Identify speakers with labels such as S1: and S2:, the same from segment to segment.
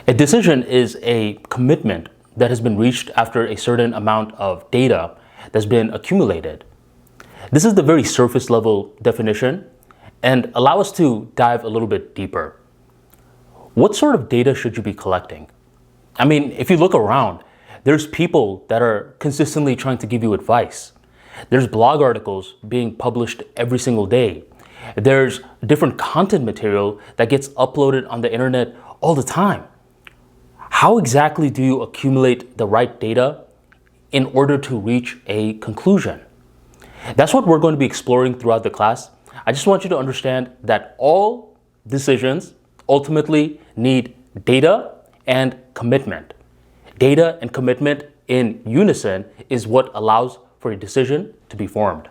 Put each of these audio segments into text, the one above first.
S1: A decision is a commitment that has been reached after a certain amount of data that's been accumulated. This is the very surface level definition, and allow us to dive a little bit deeper. What sort of data should you be collecting? I mean, if you look around, there's people that are consistently trying to give you advice. There's blog articles being published every single day. There's different content material that gets uploaded on the internet all the time. How exactly do you accumulate the right data in order to reach a conclusion? That's what we're going to be exploring throughout the class. I just want you to understand that all decisions ultimately need data and commitment. Data and commitment in unison is what allows for a decision to be formed.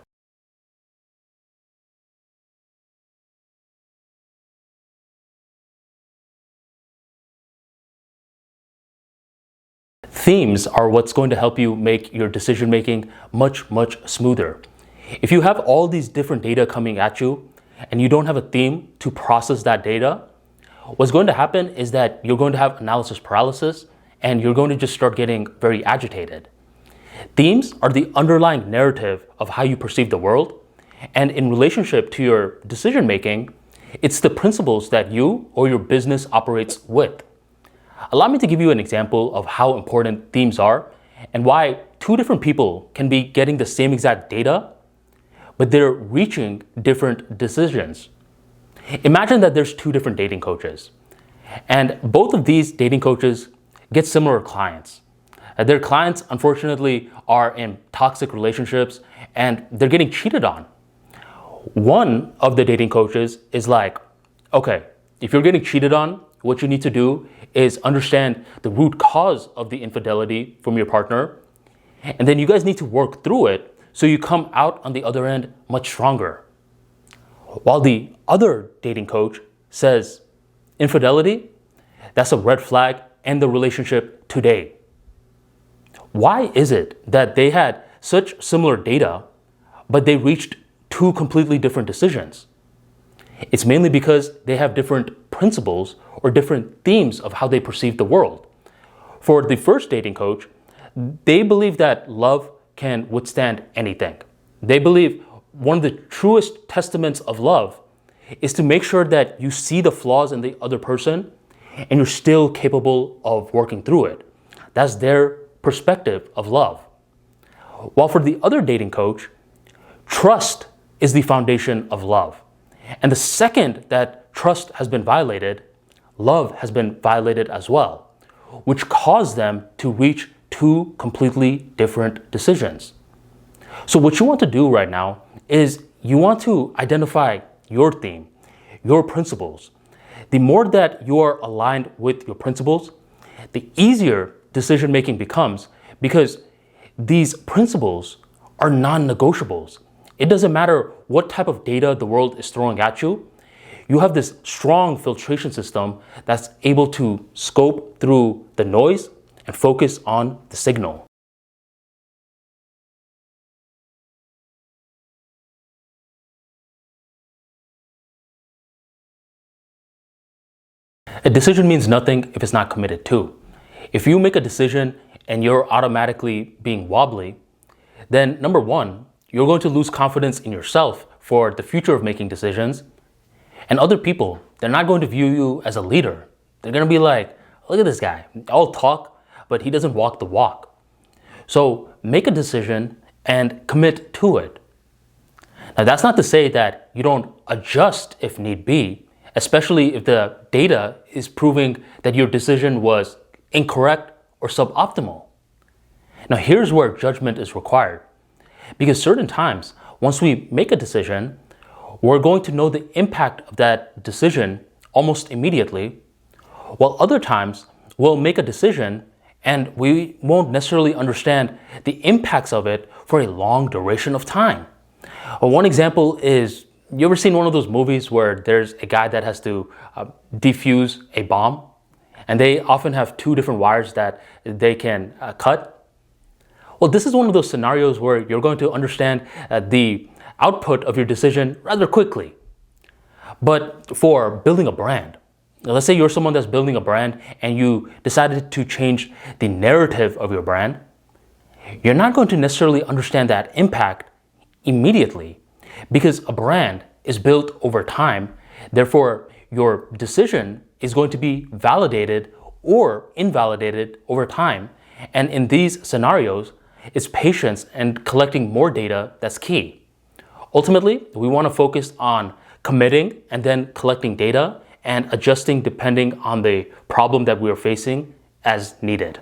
S1: Themes are what's going to help you make your decision making much smoother. If you have all these different data coming at you and you don't have a theme to process that data, what's going to happen is that you're going to have analysis paralysis and you're going to just start getting very agitated. Themes are the underlying narrative of how you perceive the world, and in relationship to your decision making, it's the principles that you or your business operates with. Allow me to give you an example of how important themes are and why two different people can be getting the same exact data, but they're reaching different decisions. Imagine that there's two different dating coaches, and both of these dating coaches get similar clients. Their clients, unfortunately, are in toxic relationships and they're getting cheated on. One of the dating coaches is like, okay, if you're getting cheated on, what you need to do is understand the root cause of the infidelity from your partner, and then you guys need to work through it so you come out on the other end much stronger. While the other dating coach says, infidelity, that's a red flag, end the relationship today. Why is it that they had such similar data, but they reached two completely different decisions? It's mainly because they have different principles or different themes of how they perceive the world. For the first dating coach, they believe that love can withstand anything. They believe one of the truest testaments of love is to make sure that you see the flaws in the other person and you're still capable of working through it. That's their perspective of love. While for the other dating coach, trust is the foundation of love. And the second that trust has been violated, love has been violated as well, which caused them to reach two completely different decisions. So what you want to do right now is you want to identify your theme, your principles. The more that you are aligned with your principles, the easier decision making becomes, because these principles are non-negotiables. It doesn't matter what type of data the world is throwing at you. You have this strong filtration system that's able to scope through the noise and focus on the signal. A decision means nothing if it's not committed to. If you make a decision and you're automatically being wobbly, then number one, you're going to lose confidence in yourself for the future of making decisions. And other people, they're not going to view you as a leader. They're going to be like, look at this guy, all talk, but he doesn't walk the walk. So make a decision and commit to it. Now, that's not to say that you don't adjust if need be, especially if the data is proving that your decision was incorrect or suboptimal. Now, here's where judgment is required. Because certain times, once we make a decision, we're going to know the impact of that decision almost immediately, while other times we'll make a decision and we won't necessarily understand the impacts of it for a long duration of time. One example is, you ever seen one of those movies where there's a guy that has to defuse a bomb, and they often have two different wires that they can cut? Well, this is one of those scenarios where you're going to understand the output of your decision rather quickly. But for building a brand, let's say you're someone that's building a brand and you decided to change the narrative of your brand, you're not going to necessarily understand that impact immediately because a brand is built over time. Therefore, your decision is going to be validated or invalidated over time. And in these scenarios, it's patience and collecting more data that's key. Ultimately, we want to focus on committing and then collecting data and adjusting depending on the problem that we are facing as needed.